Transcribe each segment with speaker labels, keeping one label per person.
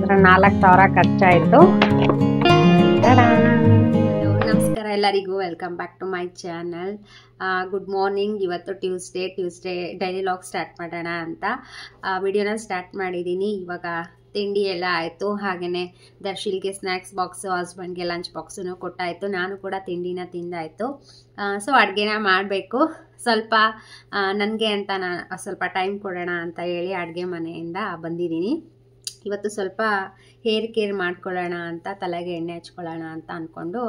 Speaker 1: ಮಾತ್ರ 4,000 ಖರ್ಚಾಯಿತು.
Speaker 2: ನಮಸ್ಕಾರ ಎಲ್ಲರಿಗೂ, welcome back to my channel. Good morning. ಇವತ್ತು ಟ್ಯೂಸ್ಡೇ ಡೈಲಿ ಲಾಗ್ ಸ್ಟಾರ್ಟ್ ಮಾಡೋಣ ಅಂತ ವಿಡಿಯೋನ ಸ್ಟಾರ್ಟ್ ಮಾಡಿದ್ದೀನಿ. ಇವಾಗ ತಿಂಡಿ ಎಲ್ಲ ಆಯಿತು, ಹಾಗೆಯೇ ದರ್ಶಿಲ್ಗೆ ಸ್ನ್ಯಾಕ್ಸ್ ಬಾಕ್ಸು, ಹಸ್ಬೆಂಡ್ಗೆ ಲಂಚ್ ಬಾಕ್ಸೂ ಕೊಟ್ಟಾಯಿತು. ನಾನು ಕೂಡ ತಿಂಡಿನ ತಿಂದಾಯಿತು. ಸೊ ಅಡುಗೆನ ಮಾಡಬೇಕು. ಸ್ವಲ್ಪ ನನಗೆ ಅಂತ ನಾನು ಸ್ವಲ್ಪ ಟೈಮ್ ಕೊಡೋಣ ಅಂತ ಹೇಳಿ ಅಡುಗೆ ಮನೆಯಿಂದ ಬಂದಿದ್ದೀನಿ. ಇವತ್ತು ಸ್ವಲ್ಪ ಹೇರ್ ಕೇರ್ ಮಾಡ್ಕೊಳ್ಳೋಣ ಅಂತ, ತಲೆಗೆ ಎಣ್ಣೆ ಹಚ್ಕೊಳ್ಳೋಣ ಅಂತ ಅಂದ್ಕೊಂಡು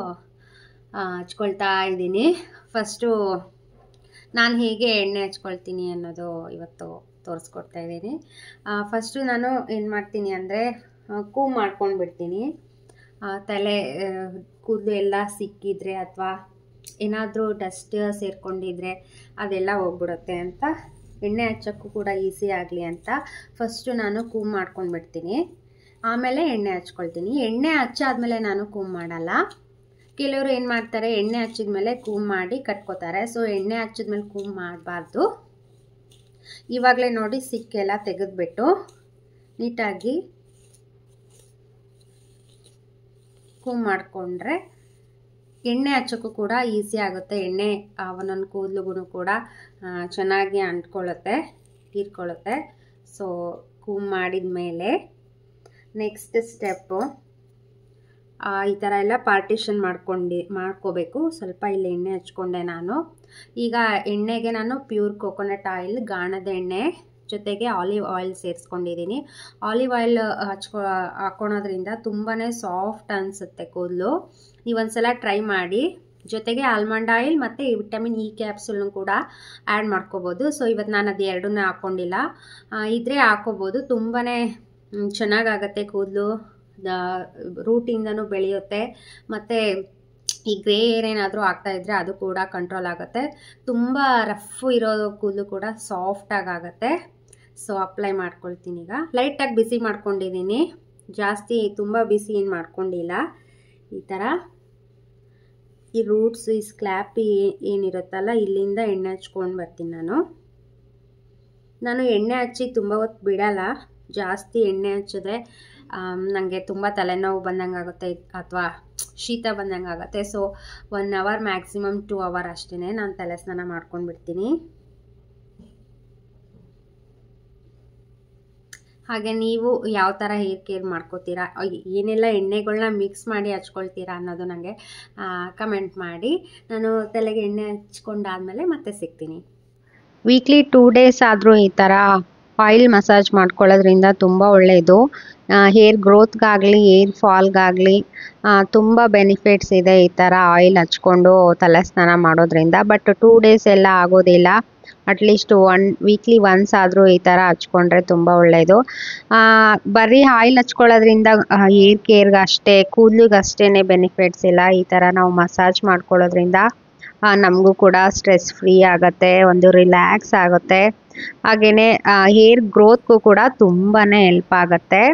Speaker 2: ಹಚ್ಕೊಳ್ತಾ ಇದ್ದೀನಿ. ಫಸ್ಟು ನಾನು ಹೇಗೆ ಎಣ್ಣೆ ಹಚ್ಕೊಳ್ತೀನಿ ಅನ್ನೋದು ಇವತ್ತು ತೋರಿಸ್ಕೊಡ್ತಾ ಇದ್ದೀನಿ. ಫಸ್ಟು ನಾನು ಏನು ಮಾಡ್ತೀನಿ ಅಂದರೆ ಕೂಮ್ ಮಾಡ್ಕೊಂಡು ಬಿಡ್ತೀನಿ. ತಲೆ ಕೂದಲು ಎಲ್ಲ ಸಿಕ್ಕಿದ್ರೆ ಅಥವಾ ಏನಾದರೂ ಡಸ್ಟ್ ಸೇರಿಕೊಂಡಿದ್ರೆ ಅದೆಲ್ಲ ಹೋಗ್ಬಿಡುತ್ತೆ ಅಂತ, ಎಣ್ಣೆ ಹಚ್ಚೋಕ್ಕೂ ಕೂಡ ಈಸಿ ಆಗಲಿ ಅಂತ ಫಸ್ಟು ನಾನು ಕೂಮ್ ಮಾಡ್ಕೊಂಡು ಬಿಡ್ತೀನಿ. ಆಮೇಲೆ ಎಣ್ಣೆ ಹಚ್ಕೊಳ್ತೀನಿ. ಎಣ್ಣೆ ಹಚ್ಚಾದ್ಮೇಲೆ ನಾನು ಕೂಮ್ ಮಾಡಲ್ಲ. ಕೆಲವರು ಏನು ಮಾಡ್ತಾರೆ, ಎಣ್ಣೆ ಹಚ್ಚಿದ್ಮೇಲೆ ಕೂಮ್ ಮಾಡಿ ಕಟ್ಕೋತಾರೆ. ಸೊ ಎಣ್ಣೆ ಹಚ್ಚಿದ್ಮೇಲೆ ಕೂಮ್ ಮಾಡಬಾರ್ದು. ಇವಾಗಲೇ ನೋಡಿ ಸಿಕ್ಕೆಲ್ಲ ತೆಗೆದುಬಿಟ್ಟು ನೀಟಾಗಿ ಕೂಮ್ ಮಾಡಿಕೊಂಡ್ರೆ ಎಣ್ಣೆ ಹಚ್ಚೋಕ್ಕೂ ಕೂಡ ಈಸಿ ಆಗುತ್ತೆ. ಎಣ್ಣೆ ಒಂದೊಂದು ಕೂದಲುಗೂ ಕೂಡ ಚೆನ್ನಾಗಿ ಅಂಟ್ಕೊಳ್ಳುತ್ತೆ, ಹೀರ್ಕೊಳ್ಳುತ್ತೆ. ಸೊ ಕೂಮ್ ಮಾಡಿದ ಮೇಲೆ ನೆಕ್ಸ್ಟ್ ಸ್ಟೆಪ್ಪು ಈ ಥರ ಎಲ್ಲ ಪಾರ್ಟಿಷನ್ ಮಾಡ್ಕೋಬೇಕು. ಸ್ವಲ್ಪ ಇಲ್ಲಿ ಎಣ್ಣೆ ಹಚ್ಕೊಂಡೆ ನಾನು. ಈಗ ಎಣ್ಣೆಗೆ ನಾನು ಪ್ಯೂರ್ ಕೋಕೋನಟ್ ಆಯಿಲ್, ಗಾಣದ ಎಣ್ಣೆ ಜೊತೆಗೆ ಆಲಿವ್ ಆಯಿಲ್ ಸೇರಿಸ್ಕೊಂಡಿದ್ದೀನಿ. ಆಲಿವ್ ಆಯಿಲ್ ಹಾಕೊಳೋದ್ರಿಂದ ತುಂಬಾ ಸಾಫ್ಟ್ ಅನಿಸುತ್ತೆ ಕೂದಲು. ನೀವೊಂದ್ಸಲ ಟ್ರೈ ಮಾಡಿ. ಜೊತೆಗೆ ಆಲ್ಮಂಡ್ ಆಯಿಲ್ ಮತ್ತು ವಿಟಮಿನ್ ಇ ಕ್ಯಾಪ್ಸೂಲ್ನು ಕೂಡ ಆ್ಯಡ್ ಮಾಡ್ಕೋಬೋದು. ಸೊ ಇವತ್ತು ನಾನು ಅದು ಎರಡನ್ನೂ ಹಾಕ್ಕೊಂಡಿಲ್ಲ, ಇದ್ರೆ ಹಾಕೋಬೋದು. ತುಂಬಾ ಚೆನ್ನಾಗಾಗತ್ತೆ ಕೂದಲು, ರೂಟಿಂದನೂ ಬೆಳೆಯುತ್ತೆ. ಮತ್ತು ಈ ಗ್ರೇ ಏರ್ ಏನಾದರೂ ಆಗ್ತಾಯಿದ್ರೆ ಅದು ಕೂಡ ಕಂಟ್ರೋಲ್ ಆಗುತ್ತೆ. ತುಂಬ ರಫ್ ಇರೋ ಕೂದಲು ಕೂಡ ಸಾಫ್ಟಾಗಿ ಆಗುತ್ತೆ. ಸೊ ಅಪ್ಲೈ ಮಾಡ್ಕೊಳ್ತೀನಿ. ಈಗ ಲೈಟಾಗಿ ಬಿಸಿ ಮಾಡ್ಕೊಂಡಿದ್ದೀನಿ, ಜಾಸ್ತಿ ತುಂಬ ಬಿಸಿ ಏನು ಮಾಡ್ಕೊಂಡಿಲ್ಲ. ಈ ಥರ ಈ ರೂಟ್ಸ್, ಈ ಸ್ಕ್ಲ್ಯಾಪ್ ಏನಿರುತ್ತಲ್ಲ, ಇಲ್ಲಿಂದ ಎಣ್ಣೆ ಹಚ್ಕೊಂಡು ಬರ್ತೀನಿ ನಾನು ಎಣ್ಣೆ ಹಚ್ಚಿ ತುಂಬ ಹೊತ್ತು ಬಿಡಲ್ಲ. ಜಾಸ್ತಿ ಎಣ್ಣೆ ಹಚ್ಚಿದ್ರೆ ನನಗೆ ತುಂಬ ತಲೆನೋವು ಬಂದಂಗೆ ಆಗುತ್ತೆ ಅಥವಾ ಶೀತ ಬಂದಂಗೆ ಆಗುತ್ತೆ. ಸೊ 1 ಅವರ್ ಮ್ಯಾಕ್ಸಿಮಮ್ 2 ಅವರ್ ಅಷ್ಟೇ ನಾನು ತಲೆ ಸ್ನಾನ ಮಾಡ್ಕೊಂಡು ಬಿಡ್ತೀನಿ. ಹಾಗೆ ನೀವು ಯಾವ ಥರ ಹೇರ್ ಕೇರ್ ಮಾಡ್ಕೋತೀರಾ, ಏನೆಲ್ಲ ಎಣ್ಣೆಗಳನ್ನ ಮಿಕ್ಸ್ ಮಾಡಿ ಹಚ್ಕೊಳ್ತೀರಾ ಅನ್ನೋದು ನನಗೆ ಕಮೆಂಟ್ ಮಾಡಿ. ನಾನು ತಲೆಗೆ ಎಣ್ಣೆ ಹಚ್ಕೊಂಡಾದ್ಮೇಲೆ ಮತ್ತೆ ಸಿಗ್ತೀನಿ.
Speaker 1: ವೀಕ್ಲಿ 2 ಡೇಸ್ ಆದರೂ ಈ ಥರ ಆಯಿಲ್ ಮಸಾಜ್ ಮಾಡ್ಕೊಳ್ಳೋದ್ರಿಂದ ತುಂಬ ಒಳ್ಳೆಯದು. ಹೇರ್ ಗ್ರೋತ್ಗಾಗಲಿ, ಹೇರ್ ಫಾಲ್ಗಾಗಲಿ ತುಂಬ ಬೆನಿಫಿಟ್ಸ್ ಇದೆ ಈ ಥರ ಆಯಿಲ್ ಹಚ್ಕೊಂಡು ತಲೆ ಸ್ನಾನ ಮಾಡೋದ್ರಿಂದ. ಬಟ್ 2 ಡೇಸ್ ಎಲ್ಲ ಆಗೋದಿಲ್ಲ. ಅಟ್ಲೀಸ್ಟ್ ವೀಕ್ಲಿ ಒನ್ಸ್ ಆದರೂ ಈ ಥರ ಹಚ್ಕೊಂಡ್ರೆ ತುಂಬ ಒಳ್ಳೆಯದು. ಬರೀ ಆಯಿಲ್ ಹಚ್ಕೊಳ್ಳೋದ್ರಿಂದ ಹೇರ್ ಕೇರ್ಗಷ್ಟೇ, ಕೂದಲಿಗಷ್ಟೇ ಬೆನಿಫಿಟ್ಸ್ ಇಲ್ಲ. ಈ ಥರ ನಾವು ಮಸಾಜ್ ಮಾಡ್ಕೊಳ್ಳೋದ್ರಿಂದ ನಮಗೂ ಕೂಡ ಸ್ಟ್ರೆಸ್ ಫ್ರೀ ಆಗುತ್ತೆ, ಒಂದು ರಿಲ್ಯಾಕ್ಸ್ ಆಗುತ್ತೆ. ಹಾಗೆಯೇ ಹೇರ್ ಗ್ರೋತ್ಗೂ ಕೂಡ ತುಂಬಾ ಹೆಲ್ಪ್ ಆಗುತ್ತೆ.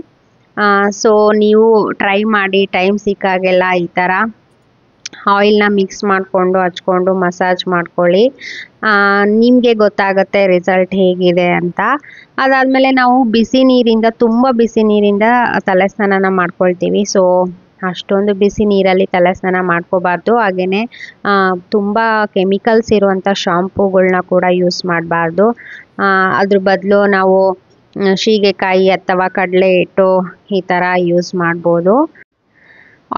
Speaker 1: ಸೊ ನೀವು ಟ್ರೈ ಮಾಡಿ, ಟೈಮ್ ಸಿಕ್ಕಾಗೆಲ್ಲ ಈ ಥರ ಆಯಿಲ್ನ ಮಿಕ್ಸ್ ಮಾಡಿಕೊಂಡು ಹಚ್ಕೊಂಡು ಮಸಾಜ್ ಮಾಡ್ಕೊಳ್ಳಿ. ನಿಮಗೆ ಗೊತ್ತಾಗುತ್ತೆ ರಿಸಲ್ಟ್ ಹೇಗಿದೆ ಅಂತ. ಅದಾದಮೇಲೆ ನಾವು ತುಂಬ ಬಿಸಿ ನೀರಿಂದ ತಲೆ ಸ್ನಾನ ಮಾಡ್ಕೊಳ್ತೀವಿ. ಸೊ ಅಷ್ಟೊಂದು ಬಿಸಿ ನೀರಲ್ಲಿ ತಲೆ ಸ್ನಾನ ಮಾಡ್ಕೋಬಾರ್ದು. ಹಾಗೆಯೇ ತುಂಬ ಕೆಮಿಕಲ್ಸ್ ಇರುವಂಥ ಶಾಂಪೂಗಳನ್ನ ಕೂಡ ಯೂಸ್ ಮಾಡಬಾರ್ದು. ಅದ್ರ ಬದಲು ನಾವು ಸೀಗೆಕಾಯಿ ಅಥವಾ ಕಡಲೆ ಹಿಟ್ಟು ಈ ಥರ ಯೂಸ್ ಮಾಡ್ಬೋದು.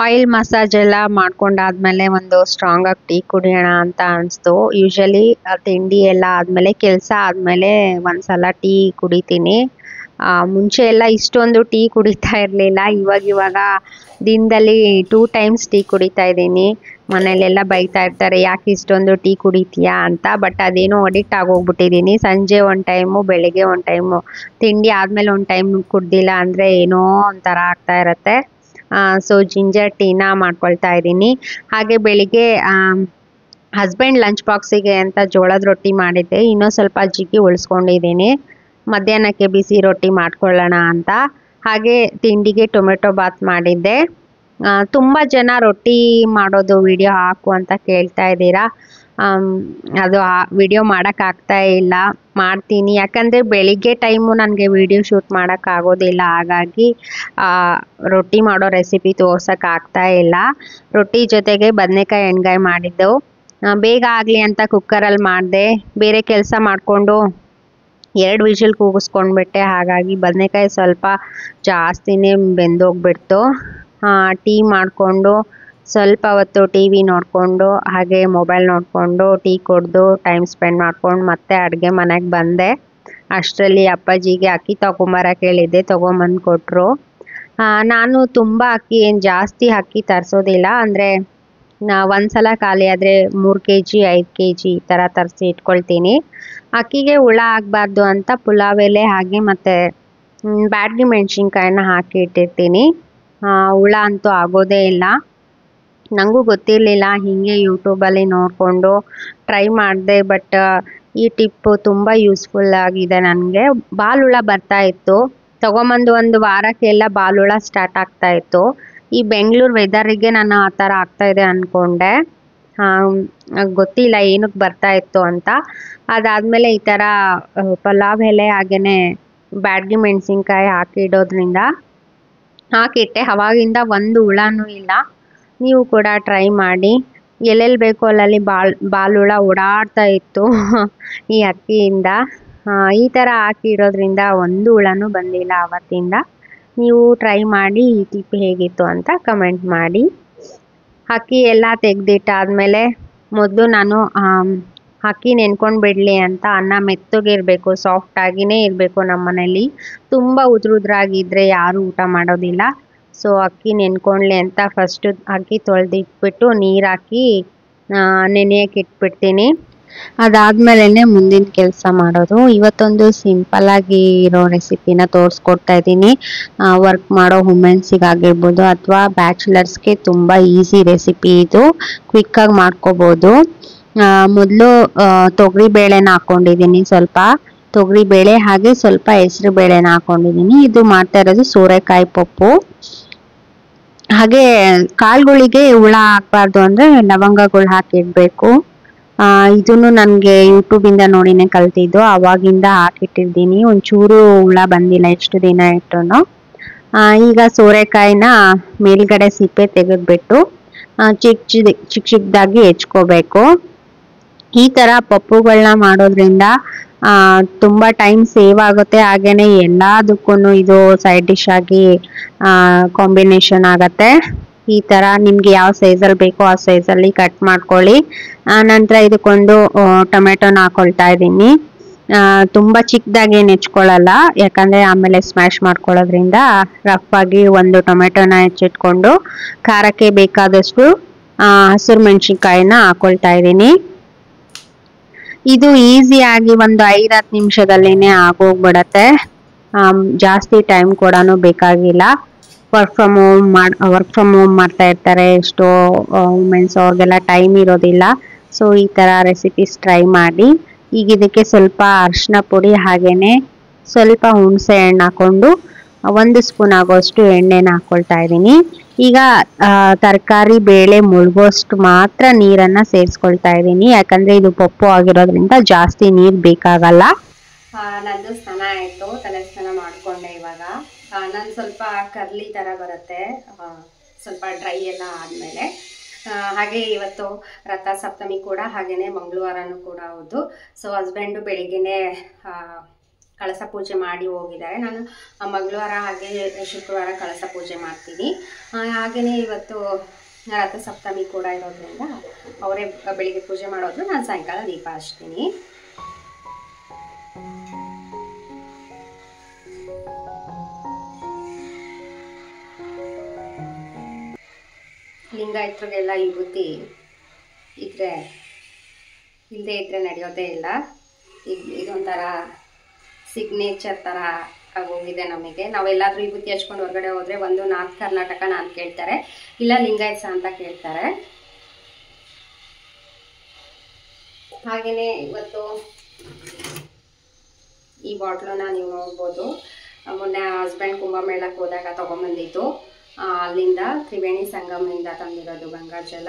Speaker 1: ಆಯಿಲ್ ಮಸಾಜ್ ಎಲ್ಲ ಮಾಡ್ಕೊಂಡಾದ್ಮೇಲೆ ಒಂದು ಸ್ಟ್ರಾಂಗಾಗಿ ಟೀ ಕುಡಿಯೋಣ ಅಂತ ಅನಿಸ್ತು. ಯೂಶಲಿ ತಿಂಡಿ ಎಲ್ಲ ಆದಮೇಲೆ, ಕೆಲಸ ಆದಮೇಲೆ ಒಂದ್ಸಲ ಟೀ ಕುಡಿತೀನಿ. ಮುಂಚೆ ಎಲ್ಲ ಇಷ್ಟೊಂದು ಟೀ ಕುಡಿತಾ ಇರಲಿಲ್ಲ. ಇವಾಗ ದಿನದಲ್ಲಿ 2 ಟೈಮ್ಸ್ ಟೀ ಕುಡಿತಾ ಇದ್ದೀನಿ. ಮನೇಲೆಲ್ಲ ಬೈತಾ ಇರ್ತಾರೆ, ಯಾಕೆ ಇಷ್ಟೊಂದು ಟೀ ಕುಡಿತೀಯಾ ಅಂತ. ಬಟ್ ಅದೇನೋ ಅಡಿಕ್ಟ್ ಆಗೋಗ್ಬಿಟ್ಟಿದ್ದೀನಿ. ಸಂಜೆ 1 ಟೈಮು, ಬೆಳಗ್ಗೆ 1 ಟೈಮು, ತಿಂಡಿ ಆದಮೇಲೆ 1 ಟೈಮ್ ಕುಡ್ದಿಲ್ಲ ಅಂದರೆ ಏನೋ ಒಂಥರ ಆಗ್ತಾ ಇರುತ್ತೆ. ಸೊ ಜಿಂಜರ್ ಟೀನ ಮಾಡ್ಕೊಳ್ತಾ ಇದ್ದೀನಿ. ಹಾಗೆ ಬೆಳಿಗ್ಗೆ ಹಸ್ಬೆಂಡ್ ಲಂಚ್ ಬಾಕ್ಸಿಗೆ ಅಂತ ಜೋಳದ ರೊಟ್ಟಿ ಮಾಡಿದ್ದೆ, ಇನ್ನೂ ಸ್ವಲ್ಪ ಜಿಗಿ ಉಳಿಸ್ಕೊಂಡಿದ್ದೀನಿ. ಮಧ್ಯಾಹ್ನಕ್ಕೆ ಬಿಸಿ ರೊಟ್ಟಿ ಮಾಡ್ಕೊಳ್ಳೋಣ ಅಂತ. ಹಾಗೆ ತಿಂಡಿಗೆ ಟೊಮೆಟೊ ಬಾತ್ ಮಾಡಿದ್ದೆ. ತುಂಬ ಜನ ರೊಟ್ಟಿ ಮಾಡೋದು ವಿಡಿಯೋ ಹಾಕು ಅಂತ ಕೇಳ್ತಾ ಇದ್ದೀರಾ. ಅದು ವಿಡಿಯೋ ಮಾಡೋಕ್ಕಾಗ್ತಾ ಇಲ್ಲ. ಮಾಡ್ತೀನಿ, ಯಾಕಂದರೆ ಬೆಳಿಗ್ಗೆ ಟೈಮು ನನಗೆ ವಿಡಿಯೋ ಶೂಟ್ ಮಾಡೋಕ್ಕಾಗೋದಿಲ್ಲ. ಹಾಗಾಗಿ ರೊಟ್ಟಿ ಮಾಡೋ ರೆಸಿಪಿ ತೋರ್ಸೋಕ್ಕಾಗ್ತಾ ಇಲ್ಲ. ರೊಟ್ಟಿ ಜೊತೆಗೆ ಬದನೆಕಾಯಿ ಎಣ್ಗಾಯಿ ಮಾಡಿದ್ದು. ಬೇಗ ಆಗಲಿ ಅಂತ ಕುಕ್ಕರಲ್ಲಿ ಮಾಡಿದೆ. ಬೇರೆ ಕೆಲಸ ಮಾಡಿಕೊಂಡು 2 ವಿಷಲ್ ಕೂಗಿಸ್ಕೊಂಡ್ಬಿಟ್ಟೆ. ಹಾಗಾಗಿ ಬದನೆಕಾಯಿ ಸ್ವಲ್ಪ ಜಾಸ್ತಿನೇ ಬೆಂದೋಗ್ಬಿಡ್ತು. ಟೀ ಮಾಡಿಕೊಂಡು ಸ್ವಲ್ಪ ಹೊತ್ತು ಟಿ ವಿ ನೋಡಿಕೊಂಡು ಹಾಗೆ ಮೊಬೈಲ್ ನೋಡಿಕೊಂಡು ಟೀ ಕುಡಿದು ಟೈಮ್ ಸ್ಪೆಂಡ್ ಮಾಡ್ಕೊಂಡು ಮತ್ತೆ ಅಡುಗೆ ಮನೆಗೆ ಬಂದೆ. ಅಷ್ಟರಲ್ಲಿ ಅಪ್ಪಾಜಿಗೆ ಅಕ್ಕಿ ತೊಗೊಂಬರಕ್ಕೆ ಹೇಳಿದ್ದೆ, ತೊಗೊಂಬಂದು ಕೊಟ್ಟರು. ನಾನು ತುಂಬ ಅಕ್ಕಿ ಏನು ಜಾಸ್ತಿ ಅಕ್ಕಿ ತರಿಸೋದಿಲ್ಲ. ಅಂದರೆ ಒಂದ್ಸಲ ಖಾಲಿ ಆದರೆ 3 kg 5 kg ಈ ಥರ ತರಿಸಿ ಇಟ್ಕೊಳ್ತೀನಿ. ಅಕ್ಕಿಗೆ ಹುಳ ಆಗಬಾರ್ದು ಅಂತ ಪುಲಾವ್ ಎಲೆ ಹಾಗೆ ಮತ್ತು ಬ್ಯಾಡಗಿ ಮೆಣಸಿನ್ಕಾಯಿನ ಹಾಕಿ ಇಟ್ಟಿರ್ತೀನಿ. ಹುಳ ಅಂತೂ ಆಗೋದೇ ಇಲ್ಲ. ನನಗೂ ಗೊತ್ತಿರಲಿಲ್ಲ, ಹೀಗೆ ಯೂಟ್ಯೂಬಲ್ಲಿ ನೋಡಿಕೊಂಡು ಟ್ರೈ ಮಾಡಿದೆ. ಬಟ್ ಈ ಟಿಪ್ಪು ತುಂಬ ಯೂಸ್ಫುಲ್ ಆಗಿದೆ ನನಗೆ. ಬಾಲುಳ ಬರ್ತಾಯಿತ್ತು, ತೊಗೊಂಬಂದು 1 ವಾರಕ್ಕೆಲ್ಲ ಬಾಲುಳ ಸ್ಟಾರ್ಟ್ ಆಗ್ತಾಯಿತ್ತು. ಈ ಬೆಂಗಳೂರು ವೆದರಿಗೆ ನಾನು ಆ ಥರ ಆಗ್ತಾಯಿದೆ ಅಂದ್ಕೊಂಡೆ. ಗೊತ್ತಿಲ್ಲ ಏನಕ್ಕೆ ಬರ್ತಾಯಿತ್ತು ಅಂತ. ಅದಾದಮೇಲೆ ಈ ಥರ ಪಲಾವ್ ಎಲೆ ಹಾಗೆಯೇ ಬ್ಯಾಡಗಿ ಮೆಣಸಿನ್ಕಾಯಿ ಹಾಕಿಡೋದ್ರಿಂದ ಹಾಕಿಟ್ಟೆ. ಅವಾಗಿಂದ ಒಂದು ಹುಳನೂ ಇಲ್ಲ. ನೀವು ಕೂಡ ಟ್ರೈ ಮಾಡಿ. ಎಲ್ಲೆಲ್ಲಿ ಬೇಕೋ ಅಲ್ಲಲ್ಲಿ ಬಾಲುಳ ಓಡಾಡ್ತಾ ಇತ್ತು ಈ ಅಕ್ಕಿಯಿಂದ. ಈ ಥರ ಹಾಕಿ ಇಡೋದ್ರಿಂದ ಒಂದು ಹುಳನೂ ಬಂದಿಲ್ಲ ಆವತ್ತಿಂದ. ನೀವು ಟ್ರೈ ಮಾಡಿ ಈ ಟಿಪ್ ಹೇಗಿತ್ತು ಅಂತ ಕಮೆಂಟ್ ಮಾಡಿ. ಅಕ್ಕಿ ಎಲ್ಲ ತೆಗೆದಿಟ್ಟಾದಮೇಲೆ ಮೊದಲು ನಾನು ಅಕ್ಕಿ ನೆನ್ಕೊಂಡು ಬಿಡಲಿ ಅಂತ ಅನ್ನ ಮೆತ್ತಗಿರಬೇಕು, ಸಾಫ್ಟಾಗಿಯೇ ಇರಬೇಕು. ನಮ್ಮ ಮನೇಲಿ ತುಂಬ ಉದ್ರುದ್ರಾಗಿದ್ದರೆ ಯಾರೂ ಊಟ ಮಾಡೋದಿಲ್ಲ. ಸೊ ಅಕ್ಕಿ ನೆನ್ಕೊಳ್ಳಿ ಅಂತ ಫಸ್ಟು ಅಕ್ಕಿ ತೊಳೆದಿಟ್ಬಿಟ್ಟು ನೀರು ಹಾಕಿ ನೆನೆಯೋಕೆ ಇಟ್ಬಿಡ್ತೀನಿ. ಅದಾದಮೇಲೆ ಮುಂದಿನ ಕೆಲಸ ಮಾಡೋದು. ಇವತ್ತೊಂದು ಸಿಂಪಲ್ಲಾಗಿ ಇರೋ ರೆಸಿಪಿನ ತೋರಿಸ್ಕೊಡ್ತಾ ಇದ್ದೀನಿ. ವರ್ಕ್ ಮಾಡೋ ವುಮೆನ್ಸಿಗಾಗಿರ್ಬೋದು ಅಥವಾ ಬ್ಯಾಚುಲರ್ಸ್ಗೆ ತುಂಬ ಈಸಿ ರೆಸಿಪಿ ಇದು. ಕ್ವಿಕ್ಕಾಗಿ ಮಾಡ್ಕೋಬೋದು. ಮೊದಲು ತೊಗರಿಬೇಳೆನ ಹಾಕ್ಕೊಂಡಿದ್ದೀನಿ, ಸ್ವಲ್ಪ ತೊಗರಿಬೇಳೆ ಹಾಗೆ ಸ್ವಲ್ಪ ಹೆಸರು ಬೇಳೆನ ಹಾಕ್ಕೊಂಡಿದ್ದೀನಿ. ಇದು ಮಾಡ್ತಾ ಇರೋದು ಸೋರೆಕಾಯಿ ಪಪ್ಪು. ಹಾಗೆ ಕಾಳುಗಳಿಗೆ ಹುಳ ಹಾಕಬಾರ್ದು ಅಂದರೆ ಲವಂಗಗಳು ಹಾಕಿಡಬೇಕು. ಇದನ್ನು ನನಗೆ ಯೂಟ್ಯೂಬಿಂದ ನೋಡಿನೇ ಕಲ್ತಿದ್ದು. ಆವಾಗಿಂದ ಹಾಕಿಟ್ಟಿದ್ದೀನಿ. ಒಂಚೂರು ಹುಳ ಬಂದಿಲ್ಲ ಎಷ್ಟು ದಿನ ಇಟ್ಟು. ಈಗ ಸೋರೆಕಾಯಿನ ಮೇಲ್ಗಡೆ ಸಿಪ್ಪೆ ತೆಗೆದ್ಬಿಟ್ಟು ಚಿಕ್ಕದಾಗಿ ಹೆಚ್ಕೋಬೇಕು. ಈ ಥರ ಪಪ್ಪುಗಳನ್ನ ಮಾಡೋದ್ರಿಂದ ತುಂಬ ಟೈಮ್ ಸೇವ್ ಆಗುತ್ತೆ. ಹಾಗೆಯೇ ಎಲ್ಲದಕ್ಕೂ ಇದು ಸೈಡ್ ಡಿಶ್ ಆಗಿ ಕಾಂಬಿನೇಷನ್ ಆಗುತ್ತೆ. ಈ ಥರ ನಿಮಗೆ ಯಾವ ಸೈಜಲ್ಲಿ ಬೇಕೋ ಆ ಸೈಜಲ್ಲಿ ಕಟ್ ಮಾಡ್ಕೊಳ್ಳಿ. ನಂತರ ಇದಕ್ಕೊಂದು ಟೊಮೆಟೊನ ಹಾಕೊಳ್ತಾ ಇದ್ದೀನಿ. ತುಂಬ ಚಿಕ್ಕದಾಗಿ ಏನು ಹೆಚ್ಕೊಳ್ಳಲ್ಲ, ಯಾಕಂದರೆ ಆಮೇಲೆ ಸ್ಮ್ಯಾಶ್ ಮಾಡ್ಕೊಳ್ಳೋದ್ರಿಂದ. ರಫ್ ಆಗಿ ಒಂದು ಟೊಮೆಟೊನ ಹೆಚ್ಚಿಟ್ಕೊಂಡು ಖಾರಕ್ಕೆ ಬೇಕಾದಷ್ಟು ಹಸಿರು ಮೆಣಸಿನ್ಕಾಯಿನ ಹಾಕೊಳ್ತಾ ಇದ್ದೀನಿ. ಇದು ಈಸಿಯಾಗಿ ಒಂದು 5-10 ನಿಮಿಷದಲ್ಲೇ ಆಗೋಗ್ಬಿಡತ್ತೆ. ಜಾಸ್ತಿ ಟೈಮ್ ಕೂಡ ಬೇಕಾಗಿಲ್ಲ. ವರ್ಕ್ ಫ್ರಮ್ ಹೋಮ್ ಮಾಡ್ತಾ ಇರ್ತಾರೆ ಎಷ್ಟೋ ವುಮೆನ್ಸ್, ಅವ್ರಿಗೆಲ್ಲ ಟೈಮ್ ಇರೋದಿಲ್ಲ. ಸೊ ಈ ಥರ ರೆಸಿಪೀಸ್ ಟ್ರೈ ಮಾಡಿ. ಈಗ ಇದಕ್ಕೆ ಸ್ವಲ್ಪ ಅರಿಶಿನ ಪುಡಿ ಹಾಗೆಯೇ ಸ್ವಲ್ಪ ಹುಣಸೆ ಹಣ್ಣು ಹಾಕ್ಕೊಂಡು 1 ಸ್ಪೂನ್ ಆಗೋಷ್ಟು ಎಣ್ಣೆನ ಹಾಕ್ಕೊಳ್ತಾ ಇದ್ದೀನಿ. ಈಗ ತರಕಾರಿ ಬೇಳೆ ಮುಳುಗೋಷ್ಟು ಮಾತ್ರ ನೀರನ್ನು ಸೇರಿಸ್ಕೊಳ್ತಾ ಇದ್ದೀನಿ, ಯಾಕಂದರೆ ಇದು ಪಪ್ಪು ಆಗಿರೋದ್ರಿಂದ ಜಾಸ್ತಿ ನೀರು ಬೇಕಾಗಲ್ಲ.
Speaker 2: ನಂದು ಸ್ನಾನ ಆಯಿತು, ತಲೆ ಸ್ನಾನ ಮಾಡಿಕೊಂಡೆ. ಇವಾಗ ನಾನು ಸ್ವಲ್ಪ ಕರ್ಲಿ ಥರ ಬರುತ್ತೆ, ಸ್ವಲ್ಪ ಡ್ರೈ ಎಲ್ಲ ಆದಮೇಲೆ. ಹಾಗೆ ಇವತ್ತು ರಥ ಸಪ್ತಮಿ ಕೂಡ, ಹಾಗೆಯೇ ಮಂಗಳವಾರನೂ ಕೂಡ ಹೌದು. ಸೊ ಹಸ್ಬೆಂಡು ಬೆಳಿಗ್ಗೆನೇ ಕಳಸ ಪೂಜೆ ಮಾಡಿ ಹೋಗಿದ್ದಾರೆ. ನಾನು ಮಂಗಳವಾರ ಹಾಗೆ ಶುಕ್ರವಾರ ಕಳಸ ಪೂಜೆ ಮಾಡ್ತೀನಿ. ಹಾಗೆಯೇ ಇವತ್ತು ರಥ ಸಪ್ತಮಿ ಕೂಡ ಇರೋದ್ರಿಂದ ಅವರೇ ಬೆಳಿಗ್ಗೆ ಪೂಜೆ ಮಾಡೋದು, ನಾನು ಸಾಯಂಕಾಲ ದೀಪ ಹಚ್ತೀನಿ. ಲಿಂಗಾಯತರಿಗೆಲ್ಲ ವಿಭೂತಿ ಇದ್ರೆ ಇಲ್ಲದೆ ಇದ್ರೆ ನಡೆಯೋದೇ ಇಲ್ಲ. ಇದೊಂಥರ ಸಿಗ್ನೇಚರ್ ಥರ ಆಗೋಗಿದೆ ನಮಗೆ. ನಾವೆಲ್ಲಾದರೂ ವಿಭೂತಿ ಹಚ್ಕೊಂಡು ಹೊರಗಡೆ ಹೋದರೆ ಒಂದು ನಾರ್ತ್ ಕರ್ನಾಟಕನ ಅಂತ ಕೇಳ್ತಾರೆ, ಇಲ್ಲ ಲಿಂಗಾಯತ ಅಂತ ಕೇಳ್ತಾರೆ. ಹಾಗೆಯೇ ಇವತ್ತು ಈ ಬಾಟ್ಲನ್ನ ನೀವು ನೋಡ್ಬೋದು. ಮೊನ್ನೆ ಹಸ್ಬೆಂಡ್ ಕುಂಭಮೇಳಕ್ಕೆ ಹೋದಾಗ ತೊಗೊಂಬಂದಿದ್ದು, ಅಲ್ಲಿಂದ ತ್ರಿವೇಣಿ ಸಂಗಮದಿಂದ ತಂದಿರೋದು ಗಂಗಾಜಲ.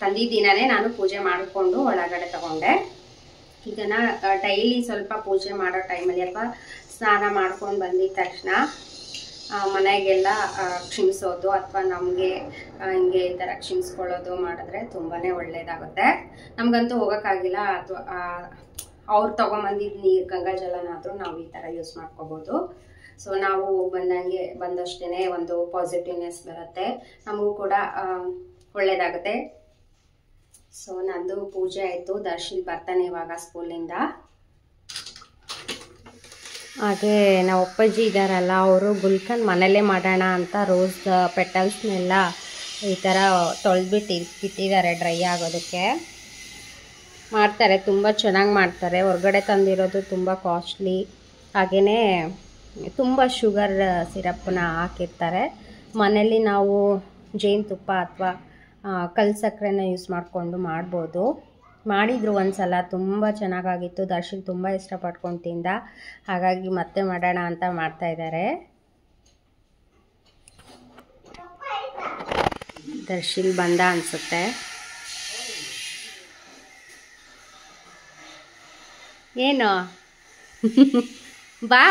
Speaker 2: ತಂದಿದ್ದ ದಿನನೇ ನಾನು ಪೂಜೆ ಮಾಡಿಕೊಂಡು ಒಳಗಡೆ ತಗೊಂಡೆ. ಇದನ್ನು ಡೈಲಿ ಸ್ವಲ್ಪ ಪೂಜೆ ಮಾಡೋ ಟೈಮಲ್ಲಿ ಅಥವಾ ಸ್ನಾನ ಮಾಡ್ಕೊಂಡು ಬಂದಿದ ತಕ್ಷಣ ಮನೆಗೆಲ್ಲ ಕ್ಷಮಿಸೋದು ಅಥವಾ ನಮಗೆ ಹಿಂಗೆ ಈ ಥರ ಕ್ಷಮಿಸ್ಕೊಳ್ಳೋದು ಮಾಡಿದ್ರೆ ತುಂಬಾ ಒಳ್ಳೆಯದಾಗುತ್ತೆ. ನಮಗಂತೂ ಹೋಗೋಕ್ಕಾಗಿಲ್ಲ, ಅಥವಾ ಅವ್ರು ತೊಗೊಂಬಂದಿದ್ದು ನೀರು ಗಂಗಾಜಲನಾದರೂ ನಾವು ಈ ಥರ ಯೂಸ್ ಮಾಡ್ಕೋಬೋದು. ಸೊ ನಾವು ಬಂದಷ್ಟೇ ಒಂದು ಪಾಸಿಟಿವ್ನೆಸ್ ಬರುತ್ತೆ, ನಮಗೂ ಕೂಡ ಒಳ್ಳೆಯದಾಗುತ್ತೆ. ಸೊ ನಂದು ಪೂಜೆ ಆಯಿತು. ದರ್ಶಿಲ್ ಬರ್ತಾನೆ ಇವಾಗ ಸ್ಕೂಲಿಂದ. ಹಾಗೆ ನಾವು ಅಪ್ಪಾಜಿ ಇದ್ದಾರಲ್ಲ, ಅವರು ಗುಲ್ಕನ್ ಮನೇಲೇ ಮಾಡೋಣ ಅಂತ ರೋಸ್ ಪೆಟಲ್ಸ್ನೆಲ್ಲ ಈ ಥರ ತೊಳೆದ್ಬಿಟ್ಟು ಇಟ್ಟಿದ್ದಾರೆ ಡ್ರೈ ಆಗೋದಕ್ಕೆ. ಮಾಡ್ತಾರೆ, ತುಂಬ ಚೆನ್ನಾಗಿ ಮಾಡ್ತಾರೆ. ಹೊರಗಡೆ ತಂದಿರೋದು ತುಂಬ ಕಾಸ್ಟ್ಲಿ, ಹಾಗೆಯೇ ತುಂಬ ಶುಗರ್ ಸಿರಪ್ಪನ್ನ ಹಾಕಿರ್ತಾರೆ. ಮನೇಲಿ ನಾವು ಜೇನುತುಪ್ಪ ಅಥವಾ ಕಲ್ಲು ಸಕ್ಕರೆನ ಯೂಸ್ ಮಾಡಿಕೊಂಡು ಮಾಡ್ಬೋದು. ಮಾಡಿದ್ರು ಒಂದು ಸಲ, ತುಂಬ ಚೆನ್ನಾಗಾಗಿತ್ತು. ದರ್ಶಿಲ್ ತುಂಬ ಇಷ್ಟಪಟ್ಕೊಂಡು ತಿಂದ, ಹಾಗಾಗಿ ಮತ್ತೆ ಮಾಡೋಣ ಅಂತ ಮಾಡ್ತಾಯಿದ್ದಾರೆ. ದರ್ಶಿಲ್ ಬಂದ ಅನಿಸುತ್ತೆ. ಏನು ಬಾ,